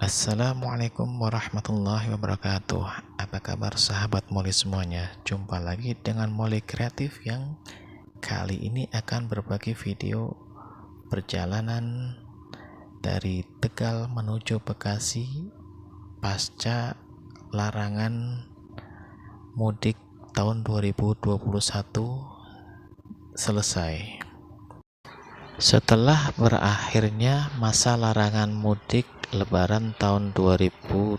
Assalamualaikum warahmatullahi wabarakatuh. Apa kabar sahabat Molly semuanya? Jumpa lagi dengan Molly Kreatif yang kali ini akan berbagi video perjalanan dari Tegal menuju Bekasi pasca larangan mudik tahun 2021 selesai. Setelah berakhirnya masa larangan mudik Lebaran tahun 2021,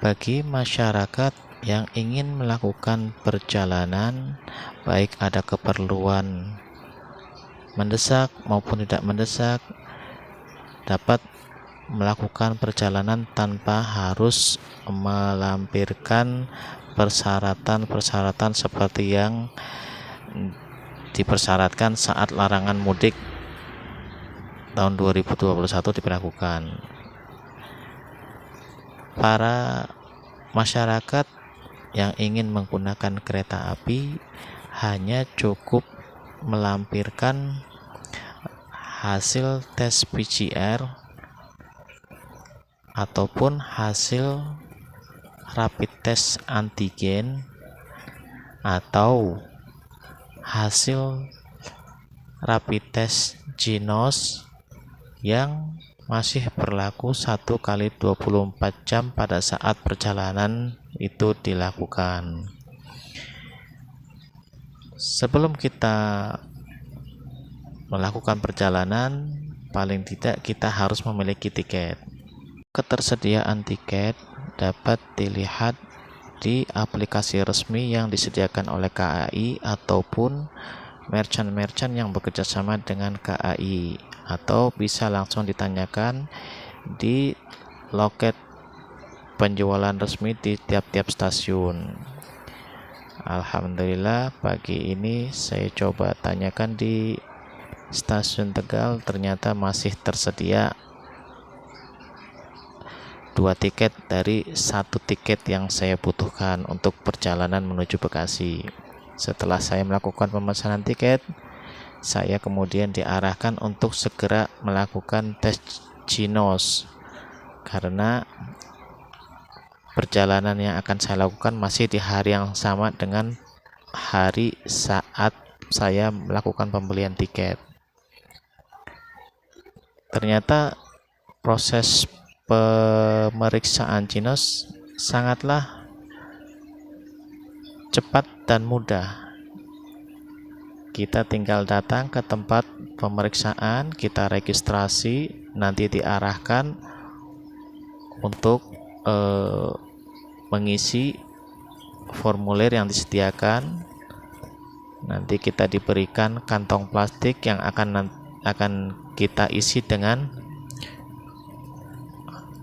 bagi masyarakat yang ingin melakukan perjalanan, baik ada keperluan mendesak maupun tidak mendesak, dapat melakukan perjalanan tanpa harus melampirkan persyaratan-persyaratan seperti yang dipersyaratkan saat larangan mudik tahun 2021 diberlakukan. Para masyarakat yang ingin menggunakan kereta api hanya cukup melampirkan hasil tes PCR ataupun hasil rapid test antigen atau hasil rapid test Ginos yang masih berlaku 1x24 jam pada saat perjalanan itu dilakukan. Sebelum kita melakukan perjalanan, paling tidak kita harus memiliki tiket. Ketersediaan tiket dapat dilihat di aplikasi resmi yang disediakan oleh KAI ataupun merchant-merchant yang bekerja sama dengan KAI, atau bisa langsung ditanyakan di loket penjualan resmi di tiap-tiap stasiun. Alhamdulillah pagi ini saya coba tanyakan di stasiun Tegal, ternyata masih tersedia 2 tiket dari 1 tiket yang saya butuhkan untuk perjalanan menuju Bekasi. Setelah saya melakukan pemesanan tiket, saya kemudian diarahkan untuk segera melakukan tes Ginos, karena perjalanan yang akan saya lakukan masih di hari yang sama dengan hari saat saya melakukan pembelian tiket. Ternyata proses pemeriksaan Ginos sangatlah cepat dan mudah. Kita tinggal datang ke tempat pemeriksaan, kita registrasi, nanti diarahkan untuk mengisi formulir yang disediakan. Nanti kita diberikan kantong plastik yang akan kita isi dengan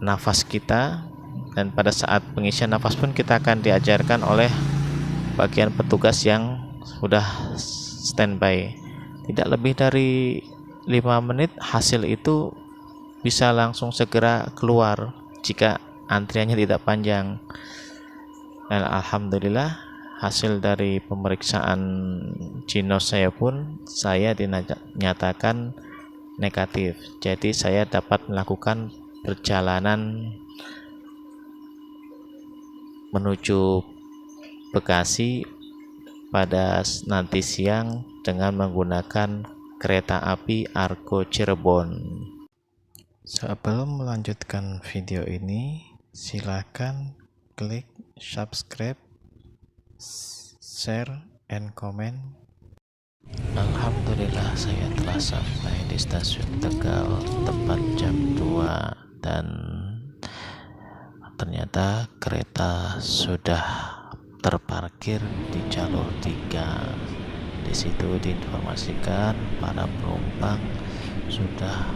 nafas kita, dan pada saat pengisian nafas pun kita akan diajarkan oleh bagian petugas yang sudah standby. Tidak lebih dari 5 menit hasil itu bisa langsung segera keluar jika antriannya tidak panjang. Dan alhamdulillah hasil dari pemeriksaan Ginos saya pun saya dinyatakan negatif. Jadi saya dapat melakukan perjalanan menuju Bekasi pada nanti siang dengan menggunakan kereta api Argo Cirebon. Sebelum melanjutkan video ini, silakan klik subscribe, share, and comment. Alhamdulillah saya telah sampai di stasiun Tegal tepat jam 2 dan ternyata kereta sudah terparkir di jalur 3. Di situ diinformasikan para penumpang sudah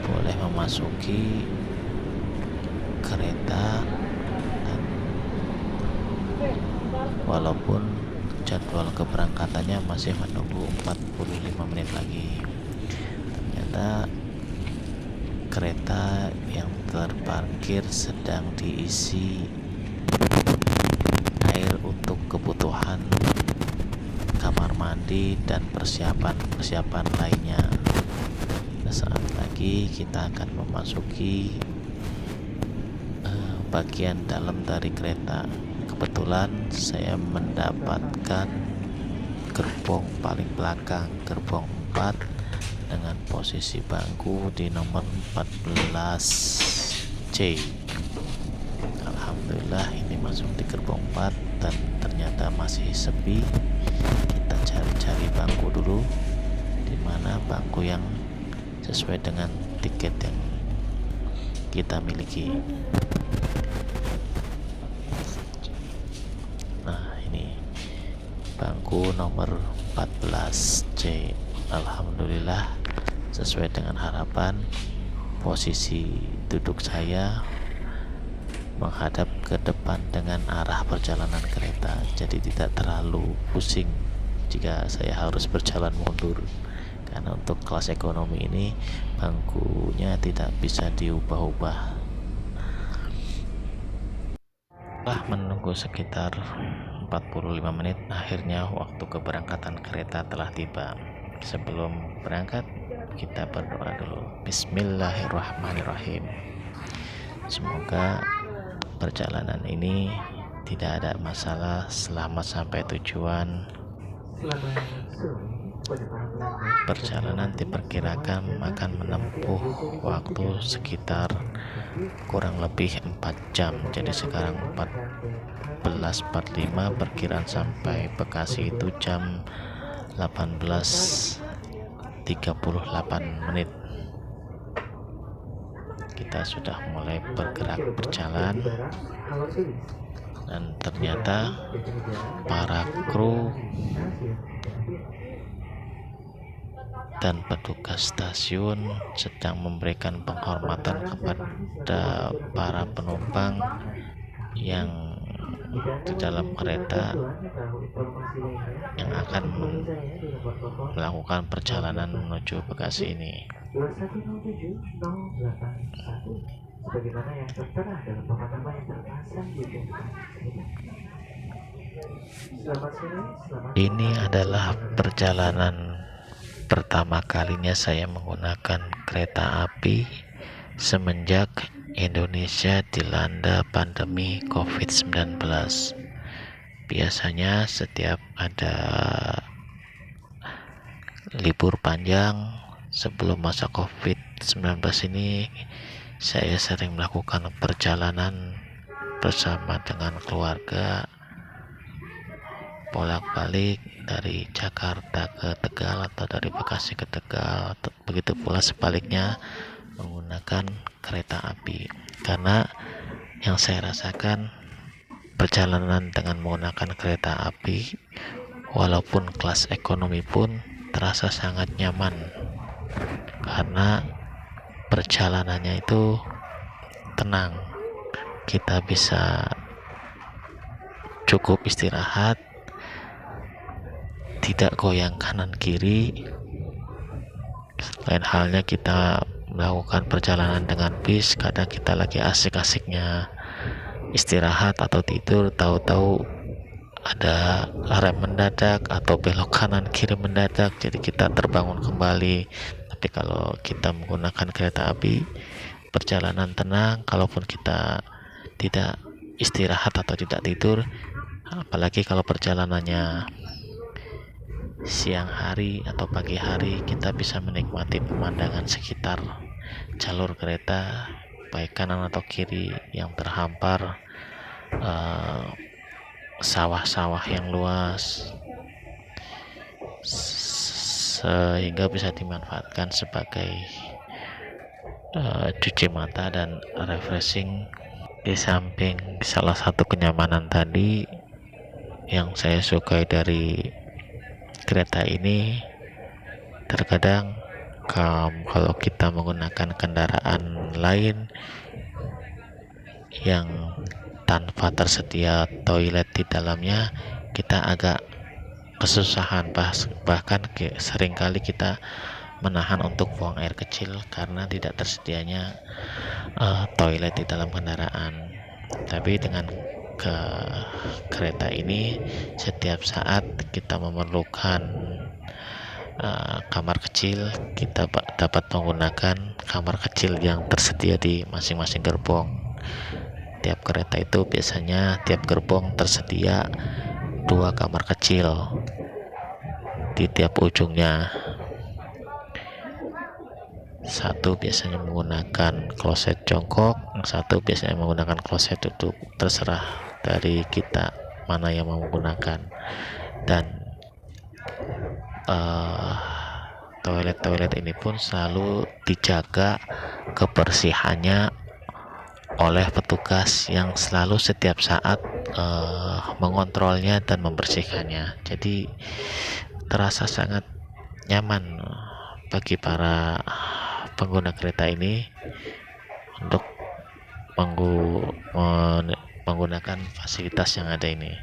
boleh memasuki kereta, dan walaupun jadwal keberangkatannya masih menunggu 45 menit lagi, ternyata kereta yang terparkir sedang diisi air untuk kebutuhan kamar mandi dan persiapan-persiapan lainnya. Sesaat lagi lagi kita akan memasuki bagian dalam dari kereta. Kebetulan saya mendapatkan gerbong paling belakang, gerbong 4, dengan posisi bangku di nomor 14C. Alhamdulillah ini masuk di gerbong 4 dan ternyata masih sepi. Kita cari-cari bangku dulu, dimana bangku yang sesuai dengan tiket yang kita miliki. Nah, ini bangku nomor 14C. Alhamdulillah sesuai dengan harapan. Posisi duduk saya menghadap ke depan dengan arah perjalanan kereta, jadi tidak terlalu pusing jika saya harus berjalan mundur, karena untuk kelas ekonomi ini bangkunya tidak bisa diubah-ubah. Setelah menunggu sekitar 45 menit, akhirnya waktu keberangkatan kereta telah tiba. Sebelum berangkat, kita berdoa dulu. Bismillahirrahmanirrahim. Semoga perjalanan ini tidak ada masalah, selamat sampai tujuan. Perjalanan diperkirakan akan menempuh waktu sekitar kurang lebih 4 jam. Jadi sekarang 14.45, perkiraan sampai Bekasi itu jam 18.38 menit. Kita sudah mulai bergerak berjalan, dan ternyata para kru dan petugas stasiun sedang memberikan penghormatan kepada para penumpang yang di dalam kereta yang akan melakukan perjalanan menuju Bekasi ini. Ini adalah perjalanan pertama kalinya saya menggunakan kereta api semenjak Indonesia dilanda pandemi COVID-19. Biasanya setiap ada libur panjang sebelum masa COVID-19 ini, saya sering melakukan perjalanan bersama dengan keluarga, bolak-balik dari Jakarta ke Tegal atau dari Bekasi ke Tegal. Begitu pula sebaliknya menggunakan kereta api, karena yang saya rasakan perjalanan dengan menggunakan kereta api walaupun kelas ekonomi pun terasa sangat nyaman, karena perjalanannya itu tenang, kita bisa cukup istirahat, tidak goyang kanan kiri. Lain halnya kita melakukan perjalanan dengan bis, kadang kita lagi asik-asiknya istirahat atau tidur, tahu-tahu ada rem mendadak atau belok kanan kiri mendadak, jadi kita terbangun kembali. Tapi kalau kita menggunakan kereta api, perjalanan tenang, kalaupun kita tidak istirahat atau tidak tidur, apalagi kalau perjalanannya siang hari atau pagi hari, kita bisa menikmati pemandangan sekitar jalur kereta, baik kanan atau kiri yang terhampar, sawah-sawah yang luas, sehingga bisa dimanfaatkan sebagai cuci mata dan refreshing. Di samping salah satu kenyamanan tadi yang saya sukai dari kereta ini, terkadang kalau kita menggunakan kendaraan lain yang tanpa tersedia toilet di dalamnya, kita agak kesusahan, bahkan seringkali kita menahan untuk buang air kecil karena tidak tersedianya toilet di dalam kendaraan. Tapi dengan kereta ini, setiap saat kita memerlukan kamar kecil, kita dapat menggunakan kamar kecil yang tersedia di masing-masing gerbong. Tiap kereta itu biasanya tiap gerbong tersedia 2 kamar kecil di tiap ujungnya. Satu biasanya menggunakan kloset jongkok, satu biasanya menggunakan kloset duduk, terserah dari kita mana yang mau menggunakan. Dan toilet-toilet ini pun selalu dijaga kebersihannya oleh petugas yang selalu setiap saat mengontrolnya dan membersihkannya. Jadi terasa sangat nyaman bagi para pengguna kereta ini untuk menggunakan fasilitas yang ada ini.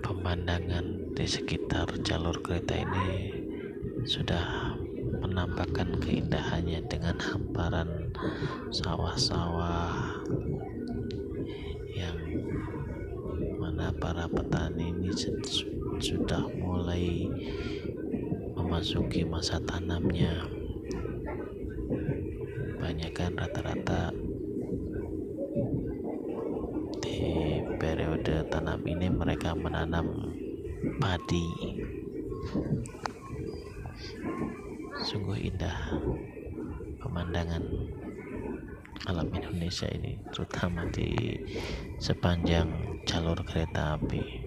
Pemandangan di sekitar jalur kereta ini sudah menampakkan keindahannya dengan hamparan sawah-sawah yang mana para petani ini sudah mulai memasuki masa tanamnya. Banyakan rata-rata di periode tanam ini mereka menanam padi. Sungguh indah pemandangan alam Indonesia ini, terutama di sepanjang jalur kereta api.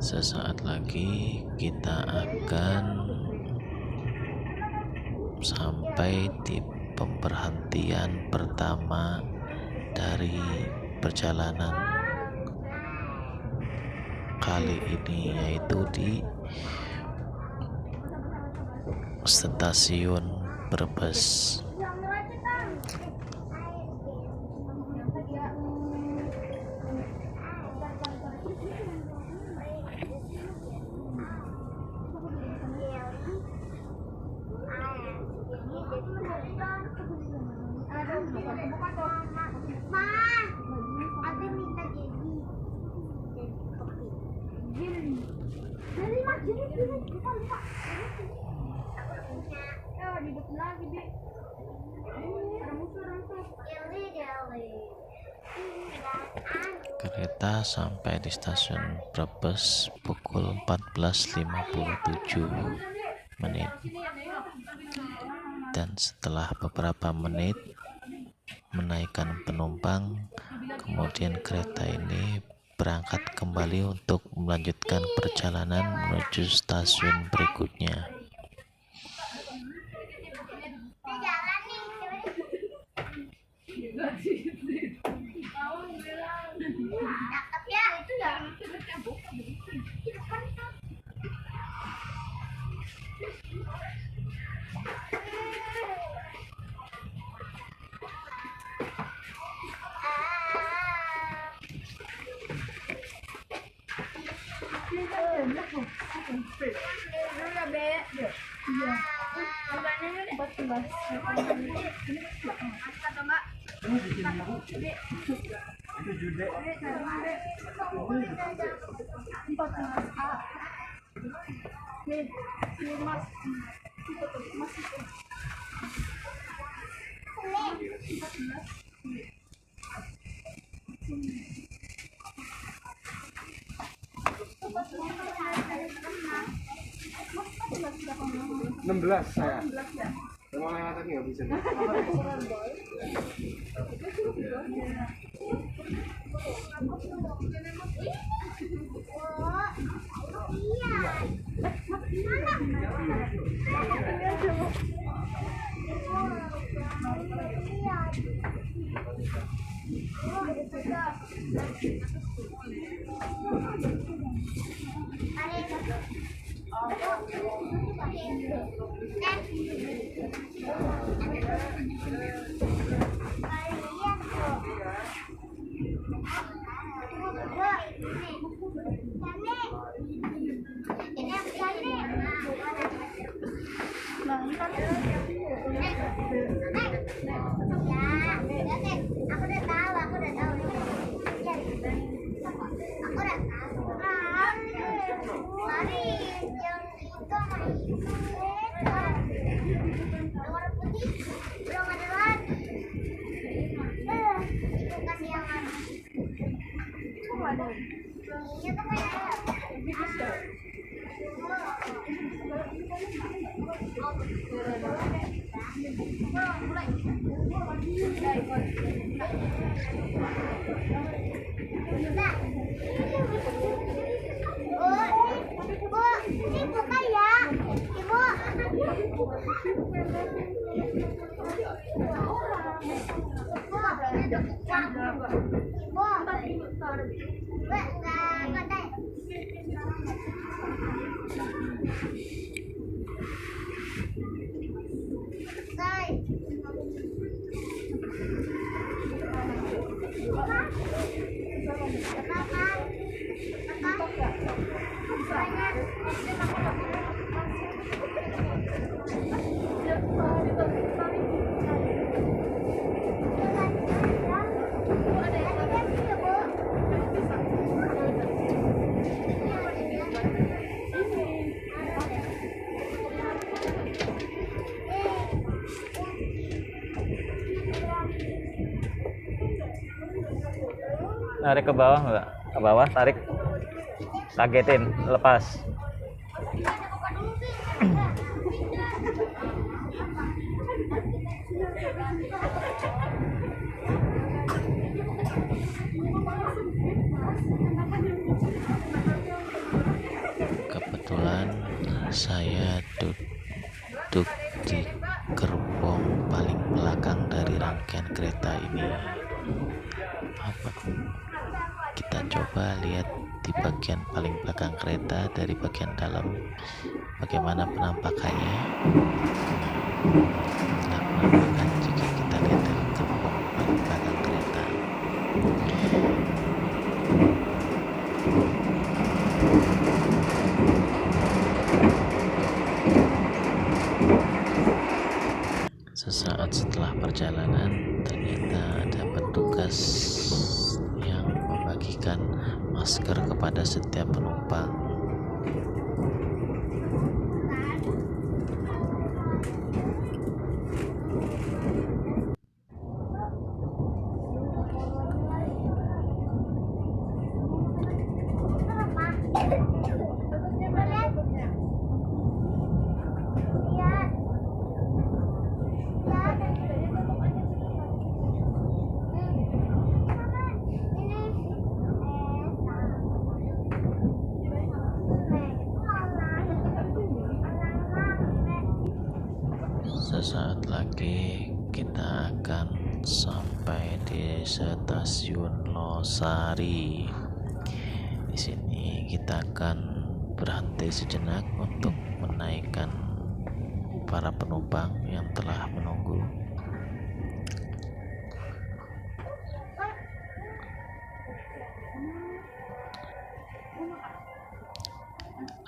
Sesaat lagi kita akan sampai di pemberhentian pertama dari perjalanan kali ini, yaitu di stasiun Brebes. Kereta sampai di stasiun Brebes pukul 14.57 menit, dan setelah beberapa menit menaikkan penumpang, kemudian kereta ini berangkat kembali untuk melanjutkan perjalanan menuju stasiun berikutnya. Saya. Mau lewat lagi nggak bisa? Oh, Tarik ke bawah enggak? Ke bawah, tarik. Kagetin, lepas. Kebetulan saya duduk di gerbong paling belakang dari rangkaian kereta ini. Kita coba lihat di bagian paling belakang kereta dari bagian dalam bagaimana penampakannya. Nah, penampakan jika kita lihat dari gerbong paling belakang kereta. Sesaat setelah perjalanan, ternyata ada petugas yang membagikan masker kepada setiap penumpang. Sesaat lagi kita akan sampai di stasiun Losari. Di sini kita akan berhenti sejenak untuk menaikkan para penumpang yang telah menunggu.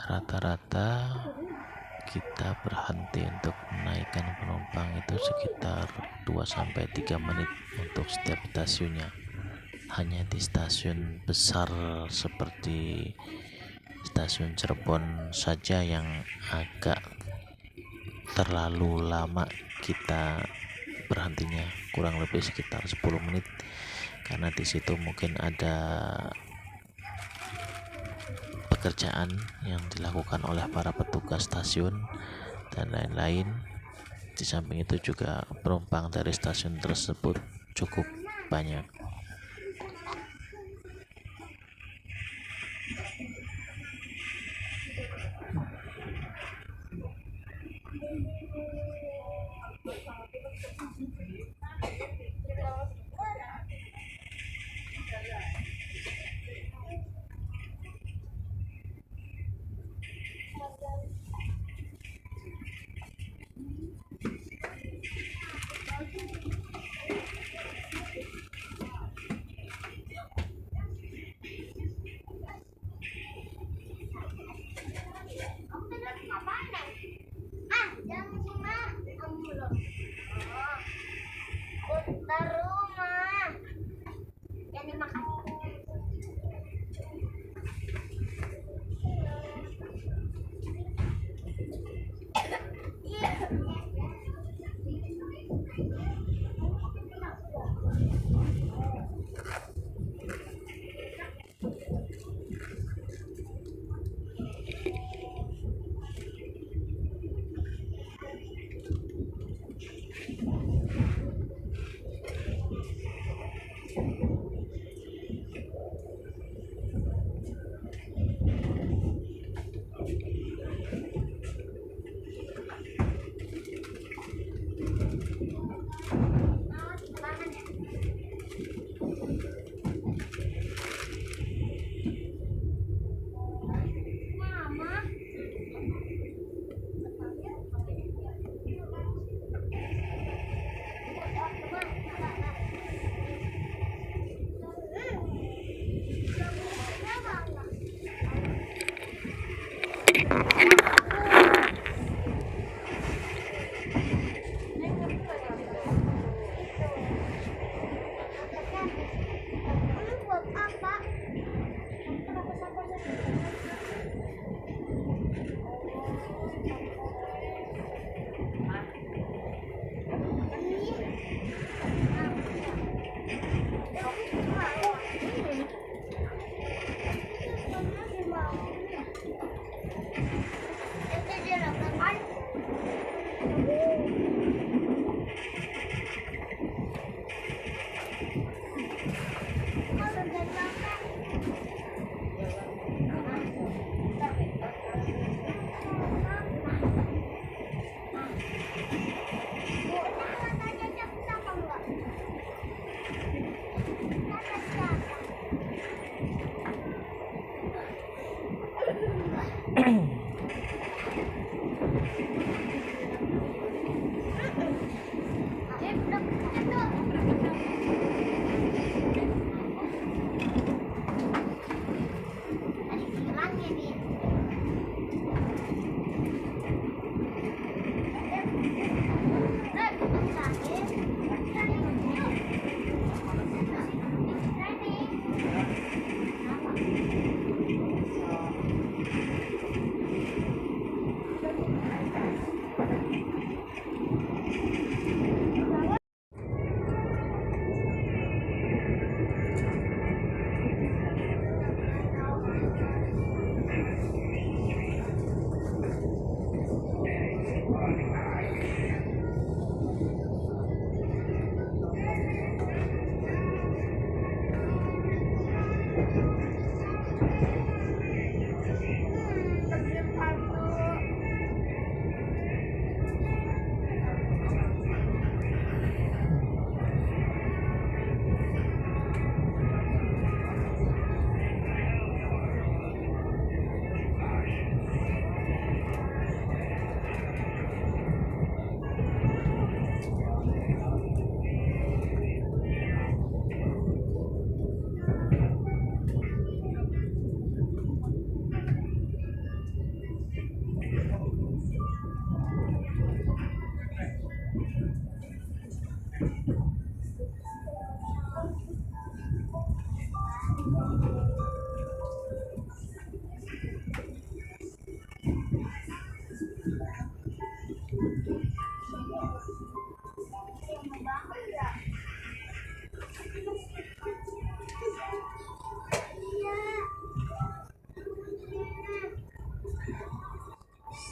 Rata-rata kita berhenti untuk menaikkan penumpang itu sekitar 2-3 menit untuk setiap stasiunnya. Hanya di stasiun besar seperti stasiun Cirebon saja yang agak terlalu lama kita berhentinya, kurang lebih sekitar 10 menit, karena di situ mungkin ada pekerjaan yang dilakukan oleh para petugas stasiun dan lain-lain. Di samping itu juga penumpang dari stasiun tersebut cukup banyak.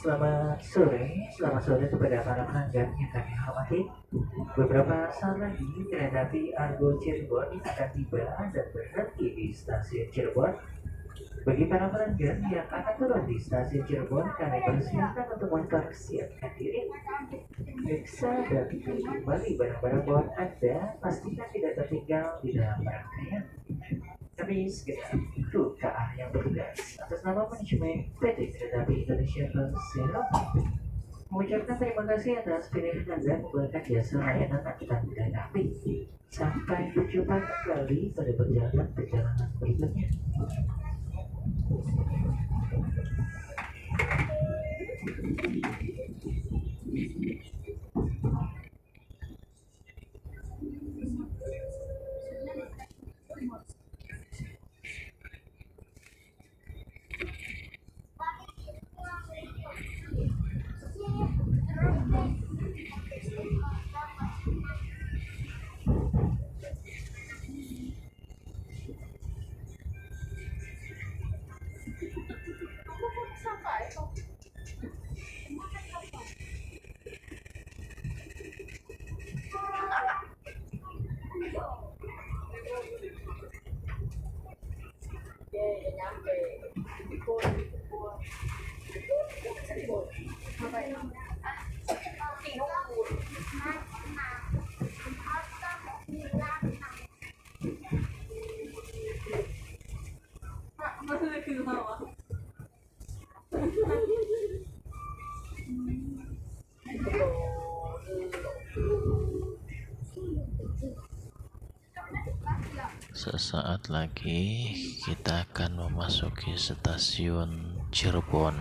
Selamat sore kepada para pelanggan yang kami hormati. Beberapa saat lagi kereta api Argo Cirebon akan tiba dan berhenti di stasiun Cirebon. Bagi para pelanggan yang akan turun di stasiun Cirebon, kami persilakan untuk mempersiapkan diri, periksa dan pilih kembali barang-barang bawaan Anda, pastikan tidak tertinggal di dalam rangkaian. Kami sekedar kru KA yang bertugas atas nama manajemen PT Kereta Api Indonesia Persero mengucapkan terima kasih atas pilihan Anda menggunakan jasa layanan angkutan kereta api. Sampai berjumpa kembali pada perjalanan berikutnya. Sesaat lagi kita akan memasuki stasiun Cirebon.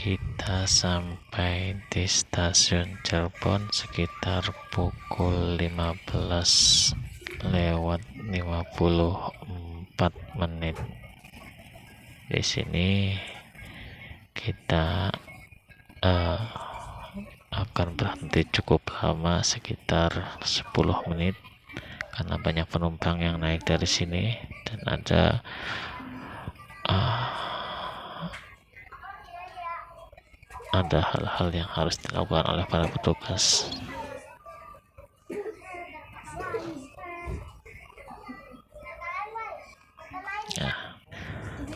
Kita sampai di stasiun Cirebon sekitar pukul 15:54. Di sini kita akan berhenti cukup lama, sekitar 10 menit, karena banyak penumpang yang naik dari sini dan ada hal-hal yang harus dilakukan oleh para petugas. Ya,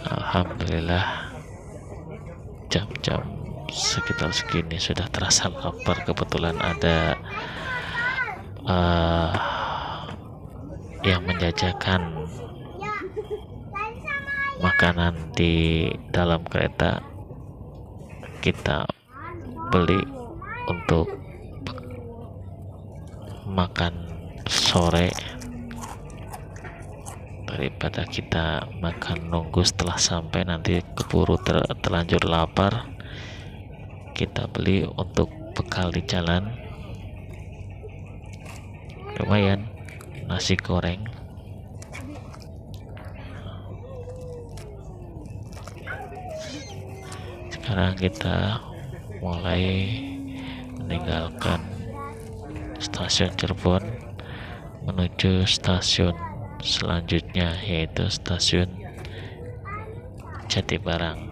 alhamdulillah jam-jam sekitar segini sudah terasa lapar. Kebetulan ada yang menjajakan makanan di dalam kereta. Kita beli untuk makan sore daripada kita makan nunggu setelah sampai nanti keburu terlanjur lapar. Kita beli untuk bekal di jalan. Lumayan, nasi goreng. Sekarang kita mulai meninggalkan stasiun Cirebon menuju stasiun selanjutnya, yaitu stasiun Jatibarang.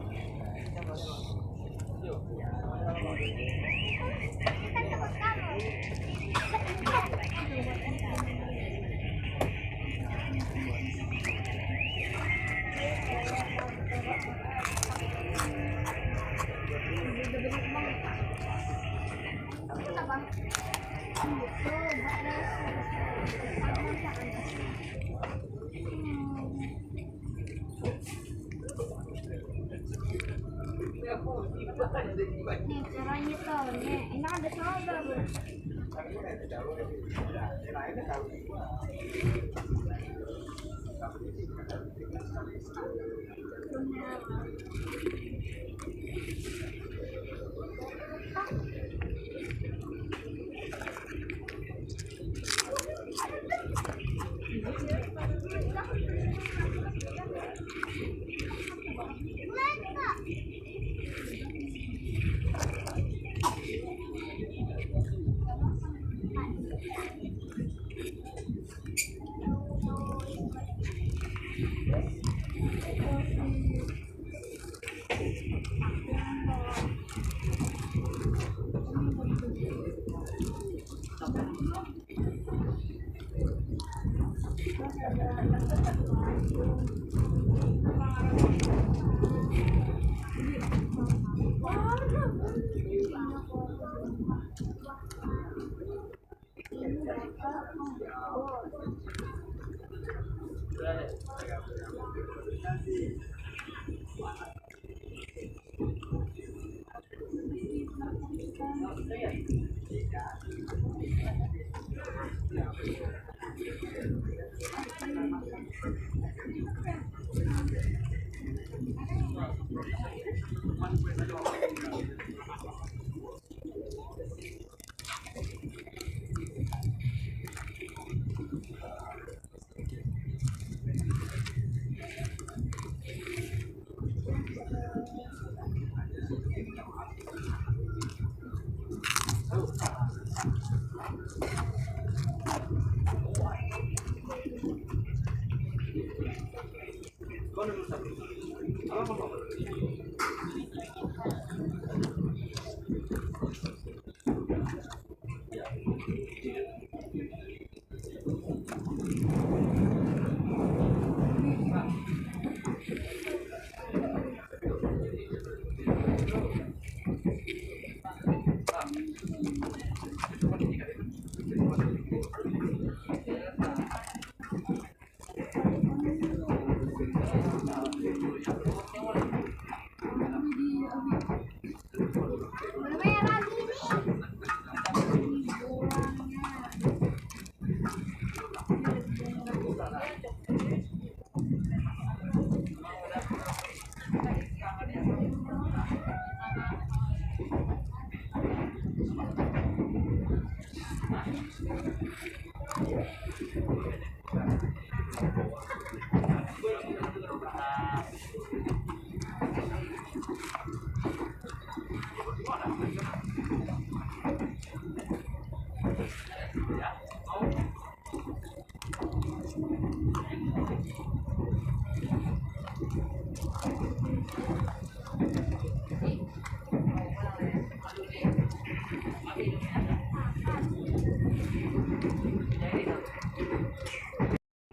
Nih, caranya tuh, nih, ini ada soda, Bro.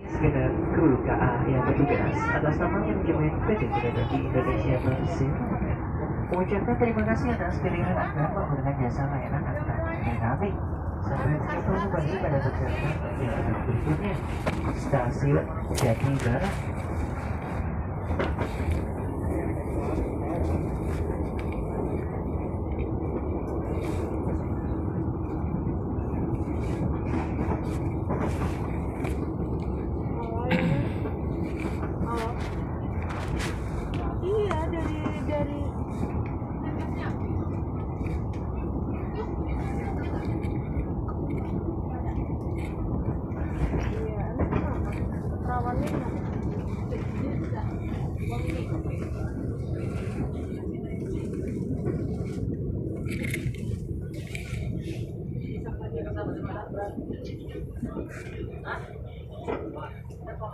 Segenap kru KA yang bertugas atas nama manajemen PT Kereta Api Indonesia Persero mengucapkan terima kasih atas pilihan Anda menggunakan jasa layanan angkutan kereta api. Sampai jumpa kembali pada perjalanan yang berikutnya. Stasiun Jati Barat. Iya, dari rawannya Jackson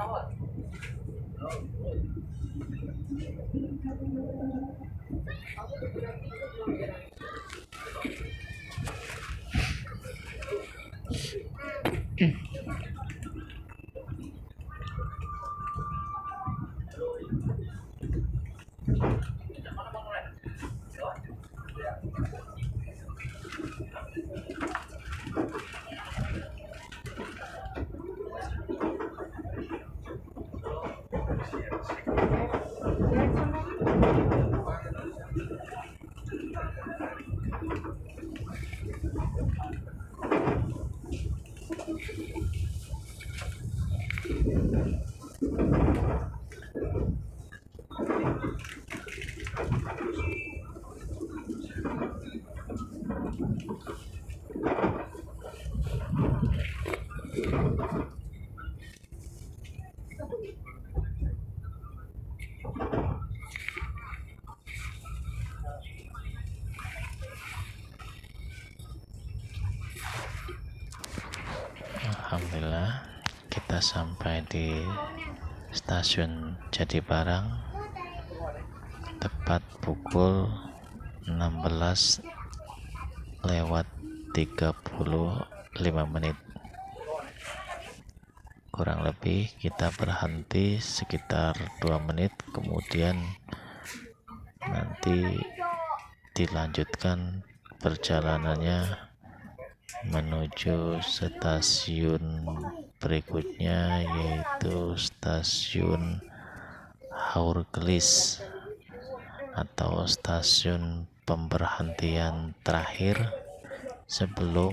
Alhamdulillah kita sampai di stasiun Jatibarang tepat pukul 16:35. Kurang lebih kita berhenti sekitar 2 menit, kemudian nanti dilanjutkan perjalanannya menuju stasiun berikutnya, yaitu stasiun Haurgelis atau stasiun pemberhentian terakhir sebelum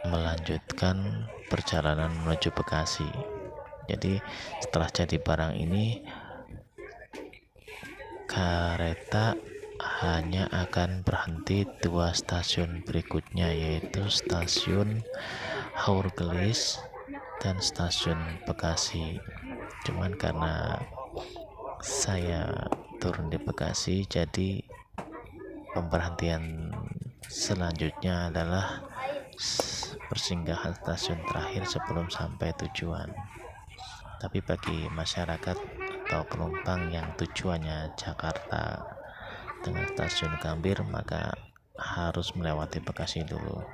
melanjutkan perjalanan menuju Bekasi. Jadi setelah Jatibarang ini kereta hanya akan berhenti 2 stasiun berikutnya, yaitu stasiun Haurgelis dan stasiun Bekasi. Cuman karena saya turun di Bekasi, jadi pemberhentian selanjutnya adalah persinggahan stasiun terakhir sebelum sampai tujuan. Tapi bagi masyarakat atau penumpang yang tujuannya Jakarta dengan stasiun Gambir, maka harus melewati Bekasi dulu.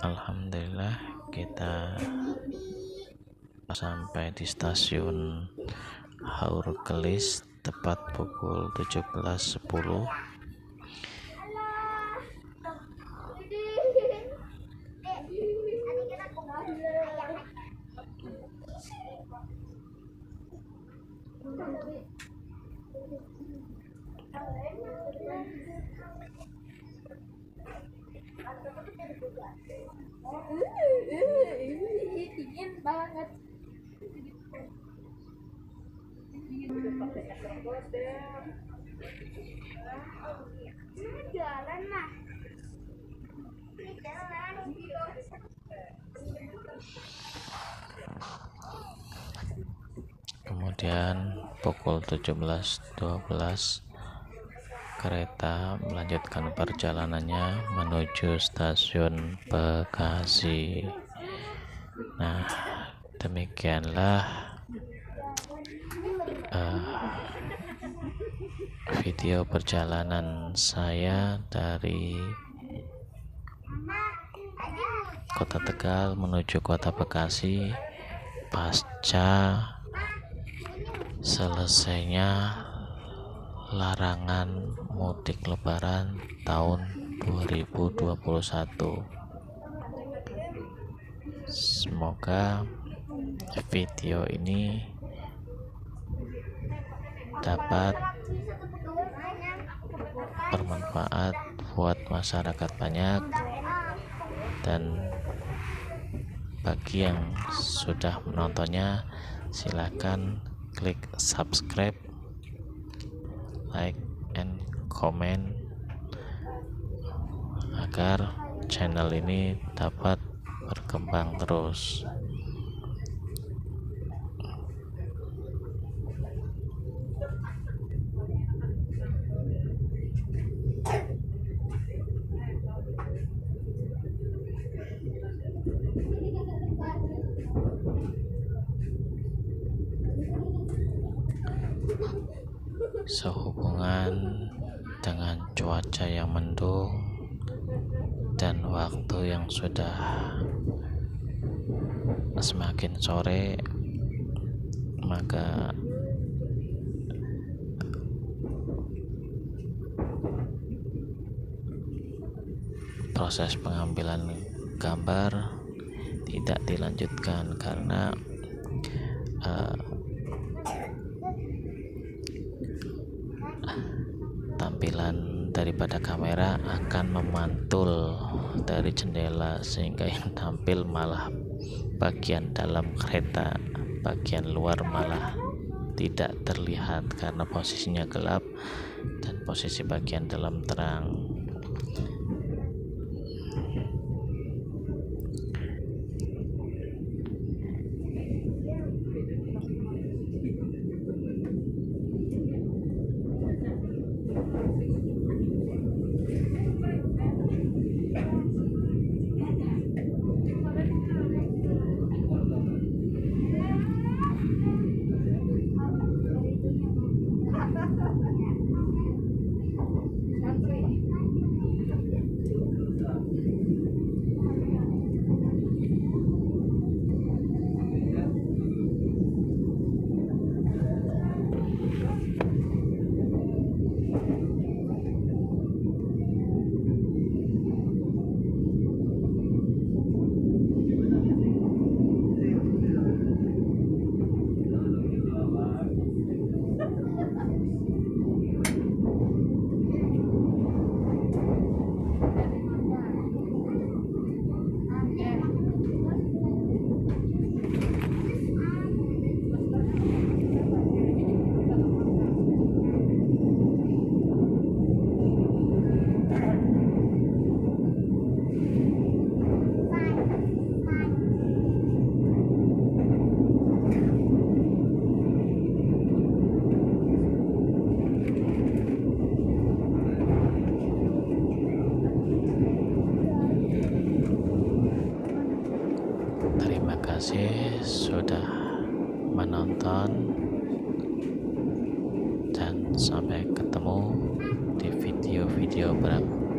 Alhamdulillah kita sampai di stasiun Haur Kelis tepat pukul 17.10. Dingin banget. Jalan lah. Kemudian pukul 17.12 kereta melanjutkan perjalanannya menuju stasiun Bekasi. Nah, demikianlah video perjalanan saya dari Kota Tegal menuju Kota Bekasi pasca selesainya larangan mudik lebaran tahun 2021. Semoga video ini dapat bermanfaat buat masyarakat banyak, dan bagi yang sudah menontonnya silakan klik subscribe, like, and comment agar channel ini dapat berkembang terus. Sehubungan dengan cuaca yang mendung dan waktu yang sudah semakin sore, maka proses pengambilan gambar tidak dilanjutkan karena tampilan daripada kamera akan memantul dari jendela sehingga yang tampil malah bagian dalam kereta, bagian luar malah tidak terlihat karena posisinya gelap dan posisi bagian dalam terang. kasih sudah menonton, dan sampai ketemu di video-video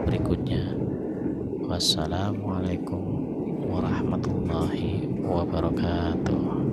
berikutnya. Wassalamualaikum warahmatullahi wabarakatuh.